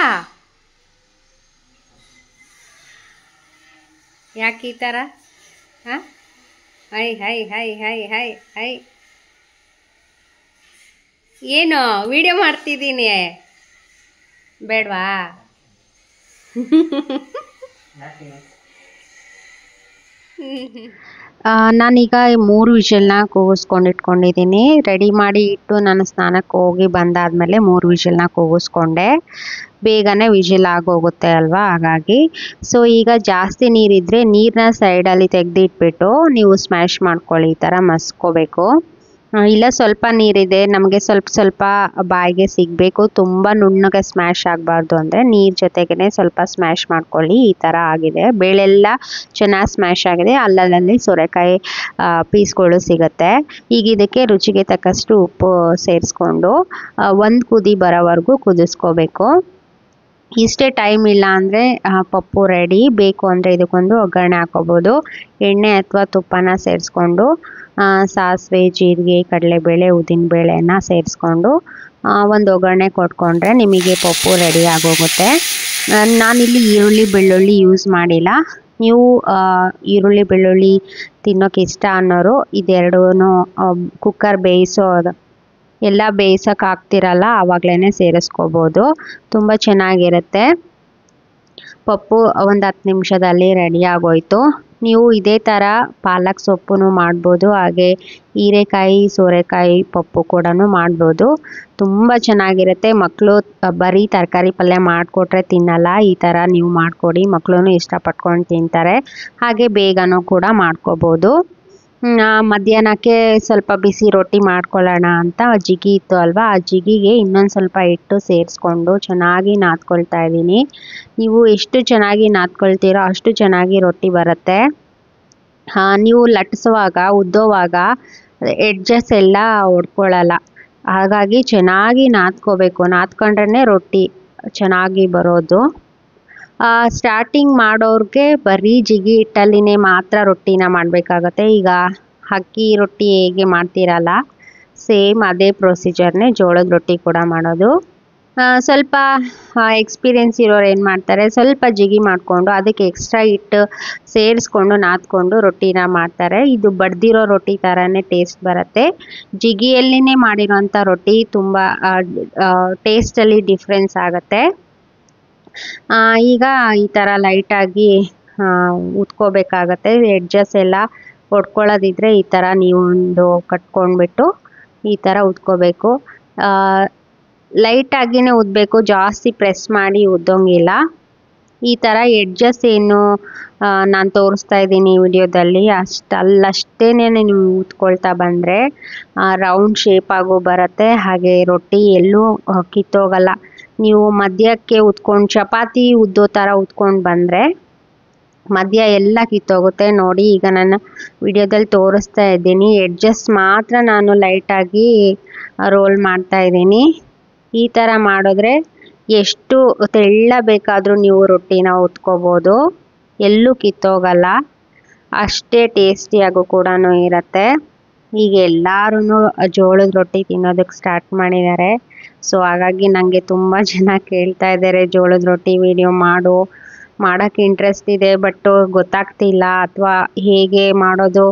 Speaker 2: ಯಾಕೆ ಈ ಥರ? ಹಾಂ, high high high high high high. ಏನು ವಿಡಿಯೋ ಮಾಡ್ತಿದ್ದೀನಿ, ಬೇಡವಾ?
Speaker 1: ನಾನೀಗ 3 ವಿಷಲ್ನ ಕೂಗಿಸ್ಕೊಂಡು ಇಟ್ಕೊಂಡಿದ್ದೀನಿ. ರೆಡಿ ಮಾಡಿ ಇಟ್ಟು ನಾನು ಸ್ನಾನಕ್ಕೆ ಹೋಗಿ ಬಂದಾದಮೇಲೆ 3 ವಿಷಲ್ನ ಕೂಗಿಸ್ಕೊಂಡೆ. ಬೇಗನೆ ವಿಷಲ್ ಆಗೋಗುತ್ತೆ ಅಲ್ವಾ, ಹಾಗಾಗಿ. ಸೊ ಈಗ ಜಾಸ್ತಿ ನೀರಿದ್ದರೆ ನೀರನ್ನ ಸೈಡಲ್ಲಿ ತೆಗೆದಿಟ್ಬಿಟ್ಟು ನೀವು ಸ್ಮ್ಯಾಶ್ ಮಾಡ್ಕೊಳ್ಳಿ, ಈ ಥರ ಮಸ್ಕೋಬೇಕು. ಇಲ್ಲ ಸ್ವಲ್ಪ ನೀರಿದೆ, ನಮಗೆ ಸ್ವಲ್ಪ ಬಾಯಿಗೆ ಸಿಗಬೇಕು, ತುಂಬ ನುಣ್ಣಗೆ ಸ್ಮ್ಯಾಶ್ ಆಗಬಾರ್ದು ಅಂದರೆ ನೀರು ಜೊತೆಗೇ ಸ್ವಲ್ಪ ಸ್ಮ್ಯಾಶ್ ಮಾಡ್ಕೊಳ್ಳಿ. ಈ ಥರ ಆಗಿದೆ, ಬೇಳೆಲ್ಲ ಚೆನ್ನಾಗಿ ಸ್ಮ್ಯಾಶ್ ಆಗಿದೆ. ಅಲ್ಲಲ್ಲಿ ಸೋರೆಕಾಯಿ ಪೀಸ್ಗಳು ಸಿಗುತ್ತೆ. ಈಗ ಇದಕ್ಕೆ ರುಚಿಗೆ ತಕ್ಕಷ್ಟು ಉಪ್ಪು ಸೇರಿಸ್ಕೊಂಡು 1 ಕುದಿ ಬರೋವರೆಗೂ ಕುದಿಸ್ಕೋಬೇಕು. ಇಷ್ಟೇ ಟೈಮ್ ಇಲ್ಲ ಅಂದರೆ ಪಪ್ಪು ರೆಡಿ. ಬೇಕು ಅಂದರೆ ಇದಕ್ಕೊಂದು ಒಗ್ಗರಣೆ ಹಾಕೋಬೋದು. ಎಣ್ಣೆ ಅಥವಾ ತುಪ್ಪನ ಸೇರಿಸ್ಕೊಂಡು ಸಾಸಿವೆ, ಜೀರಿಗೆ, ಕಡಲೆಬೇಳೆ, ಉದ್ದಿನಬೇಳೆನ ಸೇರಿಸ್ಕೊಂಡು ಒಂದು ಒಗ್ಗರಣೆ ಕೊಟ್ಕೊಂಡ್ರೆ ನಿಮಗೆ ಪಪ್ಪು ರೆಡಿ ಆಗೋಗುತ್ತೆ. ನಾನಿಲ್ಲಿ ಈರುಳ್ಳಿ ಬೆಳ್ಳುಳ್ಳಿ ಯೂಸ್ ಮಾಡಿಲ್ಲ. ನೀವು ಈರುಳ್ಳಿ ಬೆಳ್ಳುಳ್ಳಿ ತಿನ್ನೋಕೆ ಇಷ್ಟ ಅನ್ನೋರು ಇದೆರಡೂ ಕುಕ್ಕರ್ ಎಲ್ಲ ಬೇಯಿಸೋಕೆ ಹಾಕ್ತಿರಲ್ಲ ಆವಾಗಲೇ ಸೇರಿಸ್ಕೋಬೋದು, ತುಂಬ ಚೆನ್ನಾಗಿರುತ್ತೆ. ಪಪ್ಪು ಒಂದು 10 ನಿಮಿಷದಲ್ಲಿ ರೆಡಿ ಆಗೋಯ್ತು. ನೀವು ಇದೇ ಥರ ಪಾಲಕ್ ಸೊಪ್ಪು ಮಾಡ್ಬೋದು, ಹಾಗೆ ಹೀರೆಕಾಯಿ, ಸೋರೆಕಾಯಿ ಪಪ್ಪು ಕೂಡ ಮಾಡ್ಬೋದು. ತುಂಬ ಚೆನ್ನಾಗಿರುತ್ತೆ. ಮಕ್ಕಳು ಬರೀ ತರಕಾರಿ ಪಲ್ಯ ಮಾಡಿಕೊಟ್ರೆ ತಿನ್ನಲ್ಲ, ಈ ಥರ ನೀವು ಮಾಡಿಕೊಡಿ, ಮಕ್ಕಳು ಇಷ್ಟಪಟ್ಕೊಂಡು ತಿಂತಾರೆ. ಹಾಗೆ ಬೇಗನೂ ಕೂಡ ಮಾಡ್ಕೋಬೋದು. ಮಧ್ಯಾಹ್ನಕ್ಕೆ ಸ್ವಲ್ಪ ಬಿಸಿ ರೊಟ್ಟಿ ಮಾಡ್ಕೊಳ್ಳೋಣ ಅಂತ ಜಿಗಿ ಇತ್ತು ಅಲ್ವಾ, ಆ ಜಿಗಿಗೆ ಇನ್ನೊಂದು ಸ್ವಲ್ಪ ಹಿಟ್ಟು ಸೇರಿಸ್ಕೊಂಡು ಚೆನ್ನಾಗಿ ನಾದ್ಕೊಳ್ತಾ ಇದ್ದೀನಿ. ನೀವು ಎಷ್ಟು ಚೆನ್ನಾಗಿ ನಾದ್ಕೊಳ್ತೀರೋ ಅಷ್ಟು ಚೆನ್ನಾಗಿ ರೊಟ್ಟಿ ಬರುತ್ತೆ. ನೀವು ಲಟ್ಟಿಸುವಾಗ ಉದ್ದೋವಾಗ ಎಡ್ಜಸ್ ಎಲ್ಲ ಒಡ್ಕೊಳ್ಳಲ್ಲ, ಹಾಗಾಗಿ ಚೆನ್ನಾಗಿ ನಾದ್ಕೋಬೇಕು. ನಾದ್ಕೊಂಡ್ರೆ ರೊಟ್ಟಿ ಚೆನ್ನಾಗಿ ಬರೋದು. ಸ್ಟಾರ್ಟಿಂಗ್ ಮಾಡೋರಿಗೆ ಬರೀ ಜಿಗಿ ಹಿಟ್ಟಲ್ಲಿನೇ ಮಾತ್ರ ರೊಟ್ಟಿನ ಮಾಡಬೇಕಾಗತ್ತೆ. ಈಗ ಅಕ್ಕಿ ರೊಟ್ಟಿ ಹೇಗೆ ಮಾಡ್ತೀರಲ್ಲ, ಸೇಮ್ ಅದೇ ಪ್ರೊಸೀಜರ್ನೇ ಜೋಳದ ರೊಟ್ಟಿ ಕೂಡ ಮಾಡೋದು. ಸ್ವಲ್ಪ ಎಕ್ಸ್ಪೀರಿಯೆನ್ಸ್ ಇರೋರು ಏನು ಮಾಡ್ತಾರೆ, ಸ್ವಲ್ಪ ಜಿಗಿ ಮಾಡಿಕೊಂಡು ಅದಕ್ಕೆ ಎಕ್ಸ್ಟ್ರಾ ಹಿಟ್ಟು ಸೇರಿಸ್ಕೊಂಡು ನಾದ್ಕೊಂಡು ರೊಟ್ಟಿನ ಮಾಡ್ತಾರೆ. ಇದು ಬಡ್ದಿರೋ ರೊಟ್ಟಿ ಥರನೇ ಟೇಸ್ಟ್ ಬರುತ್ತೆ. ಜಿಗಿಯಲ್ಲಿನೇ ಮಾಡಿರೋಂಥ ರೊಟ್ಟಿ ತುಂಬ ಟೇಸ್ಟಲ್ಲಿ ಡಿಫ್ರೆನ್ಸ್ ಆಗುತ್ತೆ. ಈಗ ಈ ಥರ ಲೈಟಾಗಿ ಉತ್ಕೋಬೇಕಾಗತ್ತೆ. ಎಡ್ಜಸ್ ಎಲ್ಲ ಒಡ್ಕೊಳ್ಳೋದಿದ್ರೆ ಈ ಥರ ನೀವು ಒಂದು ಕಟ್ಕೊಂಡ್ಬಿಟ್ಟು ಈ ಥರ ಉತ್ಕೋಬೇಕು. ಲೈಟಾಗಿಯೇ ಉದ್ದಬೇಕು, ಜಾಸ್ತಿ ಪ್ರೆಸ್ ಮಾಡಿ ಉದ್ದೋಂಗಿಲ್ಲ. ಈ ಥರ ಎಡ್ಜಸ್ ಏನು ನಾನು ತೋರಿಸ್ತಾ ಇದ್ದೀನಿ ವಿಡಿಯೋದಲ್ಲಿ ಅಲ್ಲಷ್ಟೇ ನೀವು ಉತ್ಕೊಳ್ತಾ ಬಂದರೆ ರೌಂಡ್ ಶೇಪ್ ಆಗೋ ಬರುತ್ತೆ. ಹಾಗೆ ರೊಟ್ಟಿ ಎಲ್ಲೂ ಕಿತ್ತೋಗಲ್ಲ. ನೀವು ಮಧ್ಯಕ್ಕೆ ಉತ್ಕೊಂಡು ಚಪಾತಿ ಉದ್ದೋ ಥರ ಉತ್ಕೊಂಡು ಬಂದರೆ ಮಧ್ಯ ಎಲ್ಲ ಕಿತ್ತೋಗುತ್ತೆ. ನೋಡಿ, ಈಗ ನಾನು ವಿಡಿಯೋದಲ್ಲಿ ತೋರಿಸ್ತಾ ಇದ್ದೀನಿ, ಎಡ್ಜಸ್ ಮಾತ್ರ ನಾನು ಲೈಟಾಗಿ ರೋಲ್ ಮಾಡ್ತಾ ಇದ್ದೀನಿ. ಈ ಥರ ಮಾಡಿದ್ರೆ ಎಷ್ಟು ತೆಳ್ಳ ಬೇಕಾದರೂ ನೀವು ರೊಟ್ಟಿನ ಉತ್ಕೋಬೋದು, ಎಲ್ಲೂ ಕಿತ್ತೋಗಲ್ಲ, ಅಷ್ಟೇ ಟೇಸ್ಟಿಯಾಗೂ ಕೂಡ ಇರುತ್ತೆ. ಈಗ ಎಲ್ಲರೂ ಜೋಳದ ರೊಟ್ಟಿ ತಿನ್ನೋದಕ್ಕೆ ಸ್ಟಾರ್ಟ್ ಮಾಡಿದ್ದಾರೆ. ಸೊ ಹಾಗಾಗಿ ನನಗೆ ತುಂಬ ಜನ ಕೇಳ್ತಾ ಇದ್ದಾರೆ ಜೋಳದ ರೊಟ್ಟಿ ವಿಡಿಯೋ ಮಾಡೋಕ್ಕೆ ಇಂಟ್ರೆಸ್ಟ್ ಇದೆ, ಬಟ್ ಗೊತ್ತಾಗ್ತಿಲ್ಲ ಅಥವಾ ಹೇಗೆ ಮಾಡೋದು,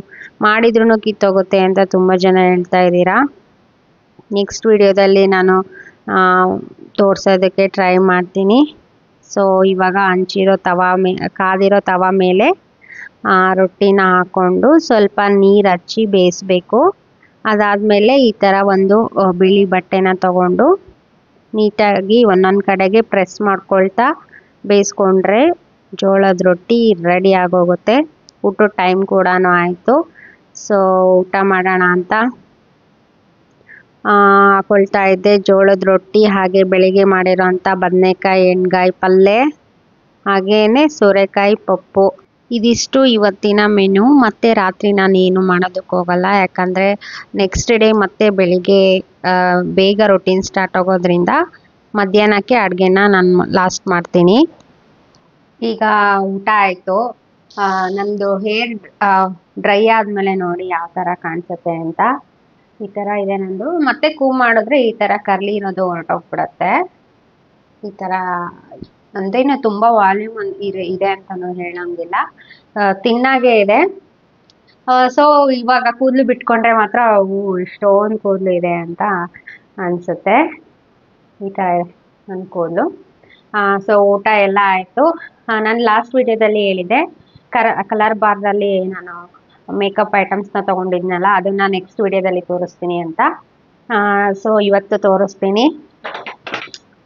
Speaker 1: ಮಾಡಿದ್ರೂ ಕಿತ್ತೋಗುತ್ತೆ ಅಂತ ತುಂಬ ಜನ ಹೇಳ್ತಾ ಇದ್ದೀರಾ. ನೆಕ್ಸ್ಟ್ ವಿಡಿಯೋದಲ್ಲಿ ನಾನು ತೋರಿಸೋದಕ್ಕೆ ಟ್ರೈ ಮಾಡ್ತೀನಿ. ಸೊ ಇವಾಗ ಕಾದಿರೋ ತವಾ ಮೇಲೆ ರೊಟ್ಟಿನ ಹಾಕ್ಕೊಂಡು ಸ್ವಲ್ಪ ನೀರು ಹಚ್ಚಿ ಬೇಯಿಸ್ಬೇಕು. ಅದಾದಮೇಲೆ ಈ ಥರ ಒಂದು ಬಿಳಿ ಬಟ್ಟೆನ ತಗೊಂಡು ನೀಟಾಗಿ ಒಂದೊಂದು ಕಡೆಗೆ ಪ್ರೆಸ್ ಮಾಡ್ಕೊಳ್ತಾ ಬೇಯಿಸ್ಕೊಂಡ್ರೆ ಜೋಳದ ರೊಟ್ಟಿ ರೆಡಿ ಆಗೋಗುತ್ತೆ. ಊಟದ ಟೈಮ್ ಕೂಡ ಆಯಿತು. ಸೊ ಊಟ ಮಾಡೋಣ ಅಂತ ಹಾಕೊಳ್ತಾ ಇದ್ದೆ ಜೋಳದ ರೊಟ್ಟಿ, ಹಾಗೆ ಬೆಳಿಗ್ಗೆ ಮಾಡಿರೋಂಥ ಬದನೆಕಾಯಿ ಎಣ್ಗಾಯಿ ಪಲ್ಯ, ಹಾಗೇನೆ ಸೋರೆಕಾಯಿ ಪಪ್ಪು. ಇದಿಷ್ಟು ಇವತ್ತಿನ ಮೆನು. ಮತ್ತೆ ರಾತ್ರಿ ನಾನು ಏನು ಮಾಡೋದಕ್ಕೆ ಹೋಗಲ್ಲ, ಯಾಕಂದರೆ ನೆಕ್ಸ್ಟ್ ಡೇ ಮತ್ತೆ ಬೆಳಿಗ್ಗೆ ಬೇಗ ರೊಟೀನ್ ಸ್ಟಾರ್ಟ್ ಆಗೋದ್ರಿಂದ ಮಧ್ಯಾಹ್ನಕ್ಕೆ ಅಡುಗೆನ ನಾನು ಲಾಸ್ಟ್ ಮಾಡ್ತೀನಿ. ಈಗ ಊಟ ಆಯಿತು. ನಮ್ಮದು ಹೇರ್ ಡ್ರೈ ಆದಮೇಲೆ ನೋಡಿ ಯಾವ ಥರ ಕಾಣಿಸುತ್ತೆ ಅಂತ. ಈ ಥರ ಇದೆ ನಂದು. ಮತ್ತೆ ಮಾಡಿದ್ರೆ ಈ ಥರ ಕರ್ಲಿ ಇರೋದು ಹೊರಟೋಗ್ಬಿಡತ್ತೆ. ಈ ಥರ ಅಂದ್ರೇನು ತುಂಬ ವಾಲ್ಯೂಮ್ ಇದೆ ಅಂತಲೂ ಹೇಳೋಂಗಿಲ್ಲ, ತಿನ್ನಾಗೆ ಇದೆ. ಸೊ ಇವಾಗ ಕೂದಲು ಬಿಟ್ಕೊಂಡ್ರೆ ಮಾತ್ರ ಇಷ್ಟೊಂದು ಕೂದಲು ಇದೆ ಅಂತ ಅನಿಸುತ್ತೆ. ಈ ಥರ ನನ್ನ ಕೂದಲು. ಸೊ ಊಟ ಎಲ್ಲ ಆಯಿತು. ನಾನು ಲಾಸ್ಟ್ ವಿಡಿಯೋದಲ್ಲಿ ಹೇಳಿದ್ದೆ ಕಲರ್ ಬಾರ್ದಲ್ಲಿ ನಾನು ಮೇಕಪ್ ಐಟಮ್ಸ್ನ ತೊಗೊಂಡಿದ್ನಲ್ಲ, ಅದನ್ನು ನೆಕ್ಸ್ಟ್ ವಿಡಿಯೋದಲ್ಲಿ ತೋರಿಸ್ತೀನಿ ಅಂತ. ಸೊ ಇವತ್ತು ತೋರಿಸ್ತೀನಿ.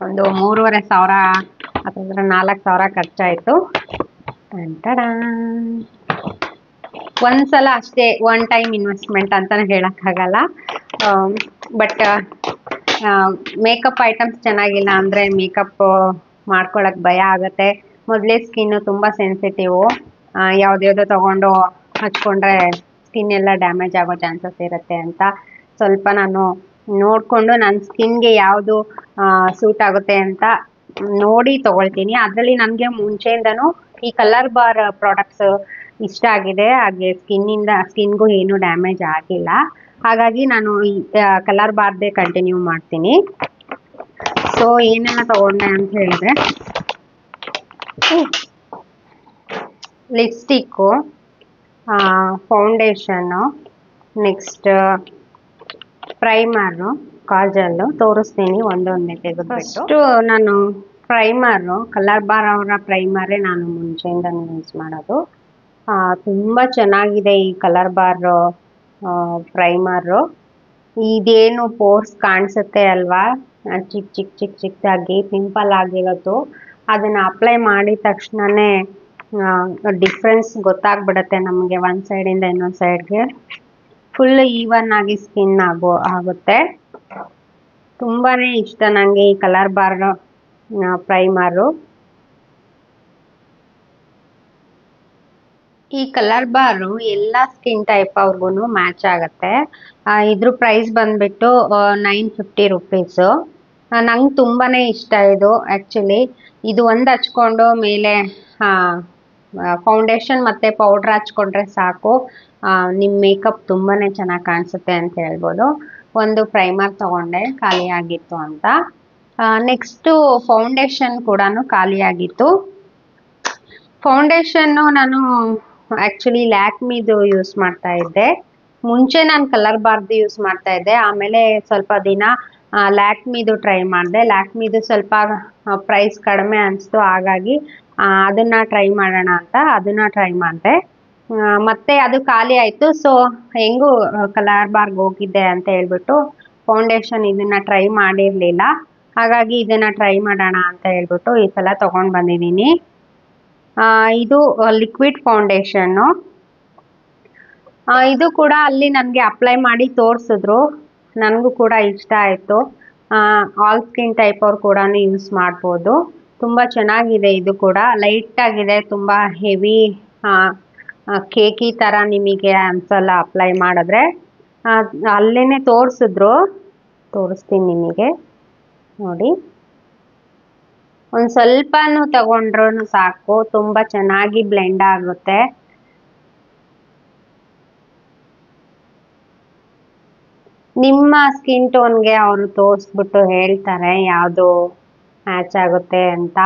Speaker 1: ಒಂದು 3,500 ಅಥವಾ 4,000 ಖರ್ಚಾಯಿತು. ಒಂದ್ಸಲ ಅಷ್ಟೇ, ಒನ್ ಟೈಮ್ ಇನ್ವೆಸ್ಟ್ಮೆಂಟ್ ಅಂತಲೇ ಹೇಳೋಕ್ಕಾಗಲ್ಲ. ಬಟ್ ಮೇಕಪ್ ಐಟಮ್ಸ್ ಚೆನ್ನಾಗಿಲ್ಲ ಅಂದರೆ ಮೇಕಪ್ ಮಾಡ್ಕೊಳಕ್ಕೆ ಭಯ ಆಗುತ್ತೆ. ಮೊದಲೇ ಸ್ಕಿನ್ನು ತುಂಬ ಸೆನ್ಸಿಟಿವು. ಯಾವುದ್ಯಾವುದೋ ತೊಗೊಂಡು ಹಚ್ಕೊಂಡ್ರೆ ಸ್ಕಿನ್ ಎಲ್ಲ ಡ್ಯಾಮೇಜ್ ಆಗೋ ಚಾನ್ಸಸ್ ಇರುತ್ತೆ ಅಂತ ಸ್ವಲ್ಪ ನಾನು ನೋಡಿಕೊಂಡು ನನ್ನ ಸ್ಕಿನ್ಗೆ ಯಾವುದು ಸೂಟ್ ಆಗುತ್ತೆ ಅಂತ ನೋಡಿ ತೊಗೊಳ್ತೀನಿ. ಅದರಲ್ಲಿ ನನಗೆ ಮುಂಚೆಯಿಂದನೂ ಈ ಕಲರ್ ಬಾರ್ ಪ್ರಾಡಕ್ಟ್ಸ್ ಇಷ್ಟ ಆಗಿದೆ. ಹಾಗೆ ಸ್ಕಿನ್ಗೂ ಏನೂ ಡ್ಯಾಮೇಜ್ ಆಗಿಲ್ಲ. ಹಾಗಾಗಿ ನಾನು ಈ ಕಲರ್ ಬಾರ್ದೇ ಕಂಟಿನ್ಯೂ ಮಾಡ್ತೀನಿ. ಸೊ ಏನೆಲ್ಲ ತೊಗೊಂಡೆ ಅಂತ ಹೇಳಿದ್ರೆ, ಲಿಪ್ಸ್ಟಿಕ್ಕು, ಫೌಂಡೇಶನ್ನು, ನೆಕ್ಸ್ಟ್ ಪ್ರೈಮರು, ಕಾಜಲ್ಲು ತೋರಿಸ್ತೀನಿ ಒಂದೊಂದೇ ತೆಗೆದುಬಿಟ್ಟು. ನಾನು ಪ್ರೈಮರು, ಕಲರ್ ಬಾರ್ ಅವರ ಪ್ರೈಮರೇ ನಾನು ಮುಂಚೆಯಿಂದನೂ ಯೂಸ್ ಮಾಡೋದು. ತುಂಬ ಚೆನ್ನಾಗಿದೆ ಈ ಕಲರ್ ಬಾರ್ ಪ್ರೈಮರು. ಇದೇನು ಪೋರ್ಸ್ ಕಾಣಿಸುತ್ತೆ ಅಲ್ವಾ, ಚಿಕ್ಕದಾಗಿ ಪಿಂಪಲ್ ಆಗಿರೋದು, ಅದನ್ನು ಅಪ್ಲೈ ಮಾಡಿದ ತಕ್ಷಣವೇ ಡಿಫ್ರೆನ್ಸ್ ಗೊತ್ತಾಗ್ಬಿಡುತ್ತೆ ನಮಗೆ. ಒಂದು ಸೈಡಿಂದ ಇನ್ನೊಂದು ಸೈಡ್ಗೆ ಫುಲ್ ಈವನ್ ಆಗಿ ಸ್ಕಿನ್ ಆಗುತ್ತೆ. ತುಂಬಾ ಇಷ್ಟ ನನಗೆ ಈ ಕಲರ್ ಬಾರ್ ಪ್ರೈಮರು. ಈ ಕಲರ್ ಬಾರು ಎಲ್ಲ ಸ್ಕಿನ್ ಟೈಪ್ ಅವ್ರಿಗೂ ಮ್ಯಾಚ್ ಆಗುತ್ತೆ. ಇದ್ರ ಪ್ರೈಸ್ ಬಂದ್ಬಿಟ್ಟು 950 ರುಪೀಸು. ನಂಗೆ ತುಂಬಾ ಇಷ್ಟ ಇದು. ಆ್ಯಕ್ಚುಲಿ ಇದು ಒಂದು ಹಚ್ಕೊಂಡು ಮೇಲೆ ಫೌಂಡೇಶನ್ ಮತ್ತು ಪೌಡ್ರ್ ಹಚ್ಕೊಂಡ್ರೆ ಸಾಕು, ನಿಮ್ಮ ಮೇಕಪ್ ತುಂಬಾ ಚೆನ್ನಾಗಿ ಕಾಣಿಸುತ್ತೆ ಅಂತ ಹೇಳ್ಬೋದು. ಒಂದು ಪ್ರೈಮರ್ ತೊಗೊಂಡೆ, ಖಾಲಿ ಆಗಿತ್ತು ಅಂತ. ನೆಕ್ಸ್ಟು ಫೌಂಡೇಶನ್ ಕೂಡ ಖಾಲಿಯಾಗಿತ್ತು. ಫೌಂಡೇಶನ್ನು ನಾನು ಆ್ಯಕ್ಚುಲಿ ಲ್ಯಾಕ್ಮಿದು ಯೂಸ್ ಮಾಡ್ತಾ ಇದ್ದೆ. ಮುಂಚೆ ನಾನು ಕಲರ್ ಬಾರ್ದು ಯೂಸ್ ಮಾಡ್ತಾ ಇದ್ದೆ. ಆಮೇಲೆ ಸ್ವಲ್ಪ ದಿನ ಲ್ಯಾಕ್ಮಿದು ಟ್ರೈ ಮಾಡಿದೆ. ಲ್ಯಾಕ್ಮಿದು ಸ್ವಲ್ಪ ಪ್ರೈಸ್ ಕಡಿಮೆ ಅನಿಸ್ತು, ಹಾಗಾಗಿ ಅದನ್ನು ಟ್ರೈ ಮಾಡೋಣ ಅಂತ ಅದನ್ನು ಟ್ರೈ ಮಾಡಿದೆ. ಮತ್ತೆ ಅದು ಖಾಲಿ ಆಯಿತು. ಸೊ ಹೆಂಗೂ ಕಲರ್ ಬಾರ್ಗೆ ಹೋಗಿದ್ದೆ ಅಂತ ಹೇಳ್ಬಿಟ್ಟು ಫೌಂಡೇಶನ್ ಇದನ್ನು ಟ್ರೈ ಮಾಡಿರಲಿಲ್ಲ, ಹಾಗಾಗಿ ಇದನ್ನು ಟ್ರೈ ಮಾಡೋಣ ಅಂತ ಹೇಳ್ಬಿಟ್ಟು ಈ ಸಲ ತೊಗೊಂಡು ಬಂದಿದ್ದೀನಿ. ಇದು ಲಿಕ್ವಿಡ್ ಫೌಂಡೇಶನ್ನು. ಇದು ಕೂಡ ಅಲ್ಲಿ ನನಗೆ ಅಪ್ಲೈ ಮಾಡಿ ತೋರಿಸಿದ್ರು, ನನಗೂ ಕೂಡ ಇಷ್ಟ ಆಯಿತು. ಆಲ್ ಸ್ಕಿನ್ ಟೈಪ್ ಅವ್ರು ಕೂಡ ಯೂಸ್ ಮಾಡ್ಬೋದು. ತುಂಬ ಚೆನ್ನಾಗಿದೆ. ಇದು ಕೂಡ ಲೈಟಾಗಿದೆ, ತುಂಬ ಹೆವಿ ಕೇಕಿ ಥರ ನಿಮಗೆ ಅನ್ಸಲ್ಲ ಅಪ್ಲೈ ಮಾಡಿದ್ರೆ. ಅಲ್ಲೇ ತೋರಿಸ್ತೀನಿ ನಿಮಗೆ ನೋಡಿ. ಒಂದು ಸ್ವಲ್ಪನೂ ತಗೊಂಡ್ರೂ ಸಾಕು, ತುಂಬ ಚೆನ್ನಾಗಿ ಬ್ಲೆಂಡ್ ಆಗುತ್ತೆ. ನಿಮ್ಮ ಸ್ಕಿನ್ ಟೋನ್ಗೆ ಅವರು ತೋರಿಸ್ಬಿಟ್ಟು ಹೇಳ್ತಾರೆ ಯಾವುದು ಮ್ಯಾಚ್ ಆಗುತ್ತೆ ಅಂತ.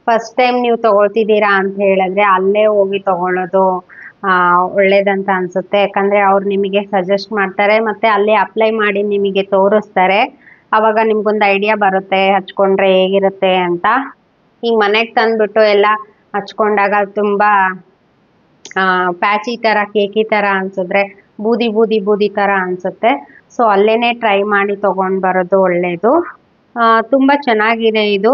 Speaker 1: ಫಸ್ಟ್ ಟೈಮ್ ನೀವು ತಗೊಳ್ತಿದ್ದೀರಾ ಅಂತ ಹೇಳಿದ್ರೆ ಅಲ್ಲೇ ಹೋಗಿ ತಗೊಳ್ಳೋದು ಒಳ್ಳೇದಂತ ಅನ್ಸುತ್ತೆ. ಯಾಕಂದ್ರೆ ಅವ್ರು ನಿಮಗೆ ಸಜೆಸ್ಟ್ ಮಾಡ್ತಾರೆ ಮತ್ತೆ ಅಲ್ಲೇ ಅಪ್ಲೈ ಮಾಡಿ ನಿಮಗೆ ತೋರಿಸ್ತಾರೆ. ಅವಾಗ ನಿಮ್ಗೊಂದು ಐಡಿಯಾ ಬರುತ್ತೆ ಹಚ್ಕೊಂಡ್ರೆ ಹೇಗಿರುತ್ತೆ ಅಂತ. ಈಗ ಮನೆಗೆ ತಂದ್ಬಿಟ್ಟು ಎಲ್ಲ ಹಚ್ಕೊಂಡಾಗ ತುಂಬಾ ಪ್ಯಾಚಿ ತರ ಕೇಕಿ ತರ ಅನ್ಸಿದ್ರೆ ಬೂದಿ ಬೂದಿ ಬೂದಿ ತರ ಅನ್ಸುತ್ತೆ. ಸೊ ಅಲ್ಲೇನೆ ಟ್ರೈ ಮಾಡಿ ತಗೊಂಡ್ ಬರೋದು ಒಳ್ಳೇದು. ತುಂಬಾ ಚೆನ್ನಾಗಿದೆ ಇದು.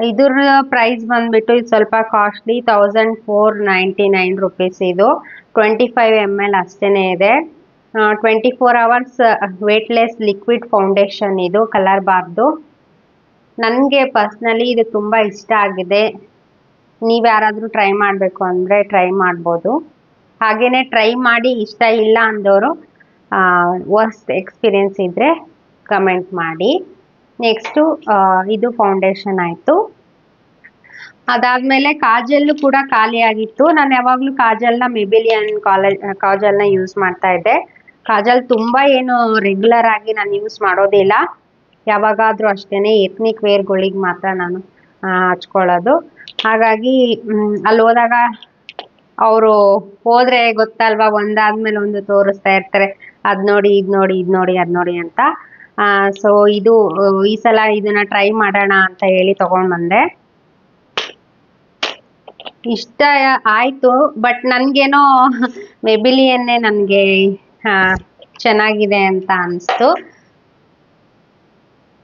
Speaker 1: ಇದ್ರ ಪ್ರೈಸ್ ಬಂದ್ಬಿಟ್ಟು ಇದು ಸ್ವಲ್ಪ ಕಾಸ್ಟ್ಲಿ, 1499 ರುಪೀಸ್. ಇದು 25 ml ಅಷ್ಟೇನೆ ಇದೆ. 24 hours ವೇಟ್ಲೆಸ್ ಲಿಕ್ವಿಡ್ ಫೌಂಡೇಶನ್ ಇದು, ಕಲರ್ ಬಾರ್ದು. ನನಗೆ ಪರ್ಸ್ನಲಿ ಇದು ತುಂಬ ಇಷ್ಟ ಆಗಿದೆ. ನೀವು ಯಾರಾದರೂ ಟ್ರೈ ಮಾಡಬೇಕು ಅಂದರೆ ಟ್ರೈ ಮಾಡ್ಬೋದು. ಹಾಗೆಯೇ ಟ್ರೈ ಮಾಡಿ ಇಷ್ಟ ಇಲ್ಲ ಅಂದವರು ವರ್ಸ್ಟ್ ಎಕ್ಸ್ಪೀರಿಯನ್ಸ್ ಇದ್ದರೆ ಕಮೆಂಟ್ ಮಾಡಿ. ನೆಕ್ಸ್ಟು ಇದು ಫೌಂಡೇಶನ್ ಆಯಿತು. ಅದಾದಮೇಲೆ ಕಾಜಲ್ಲು ಕೂಡ ಖಾಲಿ ಆಗಿತ್ತು. ನಾನು ಯಾವಾಗಲೂ ಕಾಜಲ್ನ ಮೆಬಿಲಿಯನ್ ಕಾಜಲ್ನ ಯೂಸ್ ಮಾಡ್ತಾ ಇದ್ದೆ. ಕಾಜಲ್ ತುಂಬ ಏನು ರೆಗ್ಯುಲರ್ ಆಗಿ ನಾನು ಯೂಸ್ ಮಾಡೋದಿಲ್ಲ. ಯಾವಾಗಾದರೂ ಅಷ್ಟೇ ಎತ್ನಿಕ್ ವೇರ್ಗಳಿಗೆ ಮಾತ್ರ ನಾನು ಹಚ್ಕೊಳ್ಳೋದು. ಹಾಗಾಗಿ ಅಲ್ಲಿ ಹೋದಾಗ ಅವರು ಹೋದ್ರೆ ಗೊತ್ತಲ್ವಾ, ಒಂದಾದ್ಮೇಲೆ ಒಂದು ತೋರಿಸ್ತಾ ಇರ್ತಾರೆ, ಅದು ನೋಡಿ ಇದು ನೋಡಿ ಇದು ನೋಡಿ ಅದು ನೋಡಿ ಅಂತ. ಸೊ ಇದು ಈ ಸಲ ಇದನ್ನ ಟ್ರೈ ಮಾಡೋಣ ಅಂತ ಹೇಳಿ ತಗೊಂಡ್ ಬಂದೆ. ಇಷ್ಟ ಆಯ್ತು, ಬಟ್ ನನ್ಗೇನೋ ಮೆಬಿಲಿಯನ್ನೇ ನನಗೆ ಚೆನ್ನಾಗಿದೆ ಅಂತ ಅನಿಸ್ತು.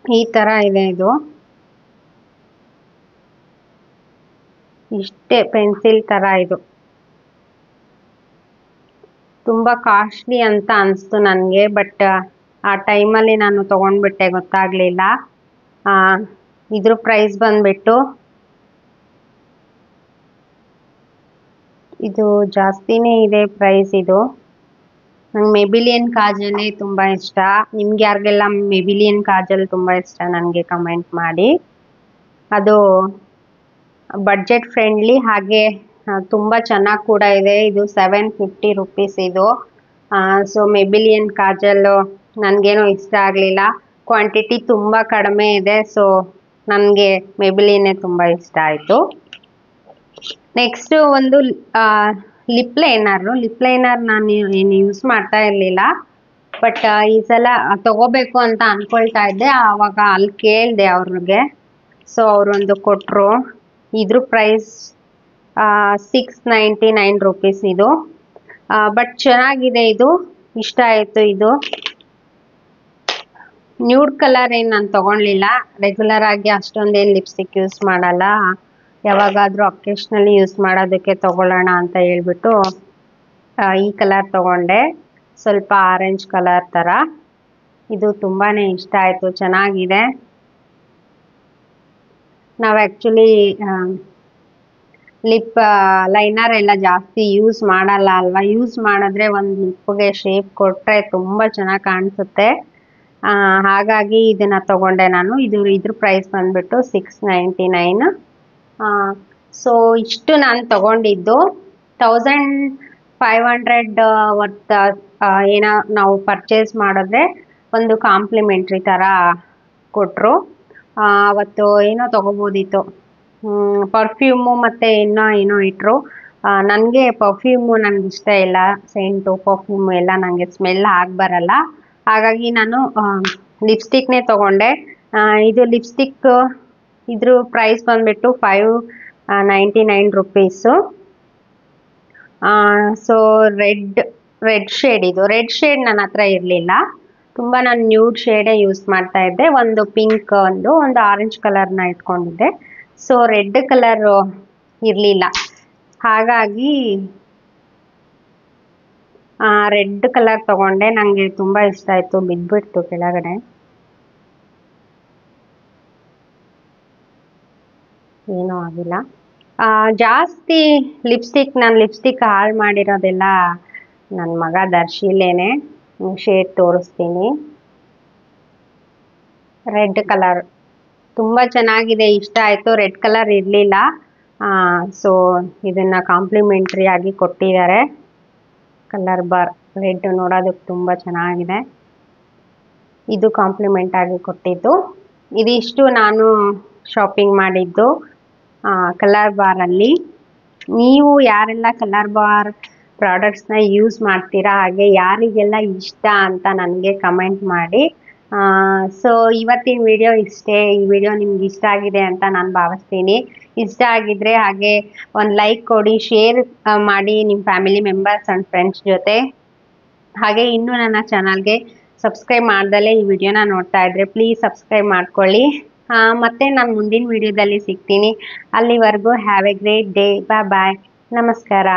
Speaker 1: ಈ ತರ ಇದೆ ಇದು. ಇಷ್ಟೇ ಪೆನ್ಸಿಲ್ ತರ ಇದು. ತುಂಬ ಕಾಸ್ಟ್ಲಿ ಅಂತ ಅನಿಸ್ತು ನನಗೆ, ಬಟ್ ಆ ಟೈಮಲ್ಲಿ ನಾನು ತೊಗೊಂಡ್ಬಿಟ್ಟೆ, ಗೊತ್ತಾಗಲಿಲ್ಲ. ಇದ್ರ ಪ್ರೈಸ್ ಬಂದ್ಬಿಟ್ಟು ಇದು ಜಾಸ್ತಿನೇ ಇದೆ ಪ್ರೈಸ್ ಇದು. ನಂಗೆ ಮೆಬಿಲಿಯನ್ ಕಾಜಲೇ ತುಂಬ ಇಷ್ಟ. ನಿಮ್ಗೆ ಯಾರಿಗೆಲ್ಲ ಮೆಬಿಲಿಯನ್ ಕಾಜಲ್ ತುಂಬ ಇಷ್ಟ ನನಗೆ ಕಮೆಂಟ್ ಮಾಡಿ. ಅದು ಬಡ್ಜೆಟ್ ಫ್ರೆಂಡ್ಲಿ, ಹಾಗೆ ತುಂಬ ಚೆನ್ನಾಗಿ ಕೂಡ ಇದೆ. ಇದು 750 ರುಪೀಸ್ ಇದು. ಸೊ ಮೆಬಿಲಿಯನ್ ಕಾಜಲ್ಲು ನನಗೇನೋ ಇಷ್ಟ ಆಗಲಿಲ್ಲ. ಕ್ವಾಂಟಿಟಿ ತುಂಬ ಕಡಿಮೆ ಇದೆ. ಸೊ ನನಗೆ ಮೆಬಿಲಿಯನ್ನೇ ತುಂಬ ಇಷ್ಟ ಆಯಿತು. ನೆಕ್ಸ್ಟು ಒಂದು ಲಿಪ್ ಲೈನರ್ ನಾನು ಏನು ಯೂಸ್ ಮಾಡ್ತಾ ಇರಲಿಲ್ಲ, ಬಟ್ ಈ ಸಲ ತಗೋಬೇಕು ಅಂತ ಅಂದ್ಕೊಳ್ತಾ ಇದ್ದೆ. ಆವಾಗ ಅಲ್ಲಿ ಕೇಳಿದೆ ಅವ್ರಿಗೆ, ಸೊ ಅವರೊಂದು ಕೊಟ್ಟರು. ಇದ್ರ ಪ್ರೈಸ್ 699 ರುಪೀಸ್ ಇದು. ಬಟ್ ಚೆನ್ನಾಗಿದೆ ಇದು, ಇಷ್ಟ ಆಯಿತು ಇದು. ನ್ಯೂಡ್ ಕಲರ್ ಏನು ನಾನು ತೊಗೊಳ್ಲಿಲ್ಲ. ರೆಗ್ಯುಲರ್ ಆಗಿ ಅಷ್ಟೊಂದೇನು ಲಿಪ್ಸ್ಟಿಕ್ ಯೂಸ್ ಮಾಡಲ್ಲ, ಯಾವಾಗಾದರೂ ಅಕೇಶ್ನಲಿ ಯೂಸ್ ಮಾಡೋದಕ್ಕೆ ತೊಗೊಳ್ಳೋಣ ಅಂತ ಹೇಳ್ಬಿಟ್ಟು ಈ ಕಲರ್ ತೊಗೊಂಡೆ. ಸ್ವಲ್ಪ ಆರೆಂಜ್ ಕಲರ್ ಥರ. ಇದು ತುಂಬಾ ಇಷ್ಟ ಆಯಿತು, ಚೆನ್ನಾಗಿದೆ. ನಾವು ಆ್ಯಕ್ಚುಲಿ ಲಿಪ್ ಲೈನರ್ ಎಲ್ಲ ಜಾಸ್ತಿ ಯೂಸ್ ಮಾಡಲ್ಲ ಅಲ್ವಾ. ಯೂಸ್ ಮಾಡಿದ್ರೆ ಒಂದು ಲಿಪ್ಗೆ ಶೇಪ್ ಕೊಟ್ಟರೆ ತುಂಬ ಚೆನ್ನಾಗಿ ಕಾಣಿಸುತ್ತೆ. ಹಾಗಾಗಿ ಇದನ್ನು ತಗೊಂಡೆ ನಾನು. ಇದ್ರ ಪ್ರೈಸ್ ಬಂದ್ಬಿಟ್ಟು 699. ಸೊ ಇಷ್ಟು ನಾನು ತಗೊಂಡಿದ್ದು. 1500 ವರ್ತ್ ಏನೋ ನಾವು ಪರ್ಚೇಸ್ ಮಾಡಿದ್ರೆ ಒಂದು ಕಾಂಪ್ಲಿಮೆಂಟ್ರಿ ಥರ ಕೊಟ್ಟರು. ಅವತ್ತು ಏನೋ ತೊಗೋಬೋದಿತ್ತು, ಪರ್ಫ್ಯೂಮು ಮತ್ತು ಏನೋ ಇಟ್ಟರು. ನನಗೆ ಪರ್ಫ್ಯೂಮು ನನಗೆ ಇಷ್ಟ ಇಲ್ಲ. ಸೆಂಟು ಪರ್ಫ್ಯೂಮು ಎಲ್ಲ ನನಗೆ ಸ್ಮೆಲ್ ಆಗಿ ಬರಲ್ಲ. ಹಾಗಾಗಿ ನಾನು ಲಿಪ್ಸ್ಟಿಕ್ನೇ ತೊಗೊಂಡೆ. ಇದು ಲಿಪ್ಸ್ಟಿಕ್ ಇದ್ರ ಪ್ರೈಸ್ ಬಂದ್ಬಿಟ್ಟು 599 ರುಪೀಸು. ಸೊ ರೆಡ್ ಶೇಡ್ ಇದು. ರೆಡ್ ಶೇಡ್ ನನ್ನ ಹತ್ರ ಇರಲಿಲ್ಲ. ತುಂಬ ನಾನು ನ್ಯೂಡ್ ಶೇಡೇ ಯೂಸ್ ಮಾಡ್ತಾ ಇದ್ದೆ. ಒಂದು ಪಿಂಕ್, ಒಂದು ಆರೆಂಜ್ ಕಲರ್ನ ಇಟ್ಕೊಂಡಿದ್ದೆ. ಸೊ ರೆಡ್ ಕಲರ್ ಇರಲಿಲ್ಲ, ಹಾಗಾಗಿ ರೆಡ್ ಕಲರ್ ತಗೊಂಡೆ. ನನಗೆ ತುಂಬ ಇಷ್ಟ ಆಯಿತು. ಬಿದ್ದುಬಿಡ್ತು ಕೆಳಗಡೆ. ಏನೂ ಆಗಿಲ್ಲ. ಜಾಸ್ತಿ ನಾನು ಲಿಪ್ಸ್ಟಿಕ್ ಹಾಳು ಮಾಡಿರೋದೆಲ್ಲ ನನ್ನ ಮಗ ದರ್ಶಿಲೇನೆ. ಶೇಡ್ ತೋರಿಸ್ತೀನಿ. ರೆಡ್ ಕಲರ್ ತುಂಬ ಚೆನ್ನಾಗಿದೆ, ಇಷ್ಟ ಆಯಿತು. ರೆಡ್ ಕಲರ್ ಇರಲಿಲ್ಲ, ಸೊ ಇದನ್ನು ಕಾಂಪ್ಲಿಮೆಂಟ್ರಿ ಆಗಿ ಕೊಟ್ಟಿದ್ದಾರೆ. ಕಲರ್ ಬಾರ್ ರೆಡ್ ನೋಡೋದಕ್ಕೆ ತುಂಬ ಚೆನ್ನಾಗಿದೆ. ಇದು ಕಾಂಪ್ಲಿಮೆಂಟ್ ಆಗಿ ಕೊಟ್ಟಿದ್ದು. ಇದಿಷ್ಟು ನಾನು ಶಾಪಿಂಗ್ ಮಾಡಿದ್ದು ಕಲರ್ ಬಾರಲ್ಲಿ. ನೀವು ಯಾರೆಲ್ಲ ಕಲರ್ ಬಾರ್ ಪ್ರಾಡಕ್ಟ್ಸ್ನ ಯೂಸ್ ಮಾಡ್ತೀರಾ, ಹಾಗೆ ಯಾರಿಗೆಲ್ಲ ಇಷ್ಟ ಅಂತ ನನಗೆ ಕಮೆಂಟ್ ಮಾಡಿ. ಸೊ ಇವತ್ತಿನ ವಿಡಿಯೋ ಇಷ್ಟೇ. ಈ ವಿಡಿಯೋ ನಿಮ್ಗೆ ಇಷ್ಟ ಆಗಿದೆ ಅಂತ ನಾನು ಭಾವಿಸ್ತೀನಿ. ಇಷ್ಟ ಆಗಿದ್ರೆ ಹಾಗೆ ಒಂದು ಲೈಕ್ ಕೊಡಿ, ಶೇರ್ ಮಾಡಿ ನಿಮ್ಮ ಫ್ಯಾಮಿಲಿ ಮೆಂಬರ್ಸ್ ಆ್ಯಂಡ್ ಫ್ರೆಂಡ್ಸ್ ಜೊತೆ. ಹಾಗೆ ಇನ್ನೂ ನನ್ನ ಚಾನಲ್ಗೆ ಸಬ್ಸ್ಕ್ರೈಬ್ ಮಾಡ್ದಲೇ ಈ ವಿಡಿಯೋನ ನೋಡ್ತಾ ಇದ್ರೆ ಪ್ಲೀಸ್ ಸಬ್ಸ್ಕ್ರೈಬ್ ಮಾಡ್ಕೊಳ್ಳಿ. ಮತ್ತೆ ನಾನು ಮುಂದಿನ ವಿಡಿಯೋದಲ್ಲಿ ಸಿಗ್ತೀನಿ. ಅಲ್ಲಿವರೆಗೂ ಹ್ಯಾವ್ ಎ ಗ್ರೇಟ್ ಡೇ. ಬಾಯ್. ನಮಸ್ಕಾರ.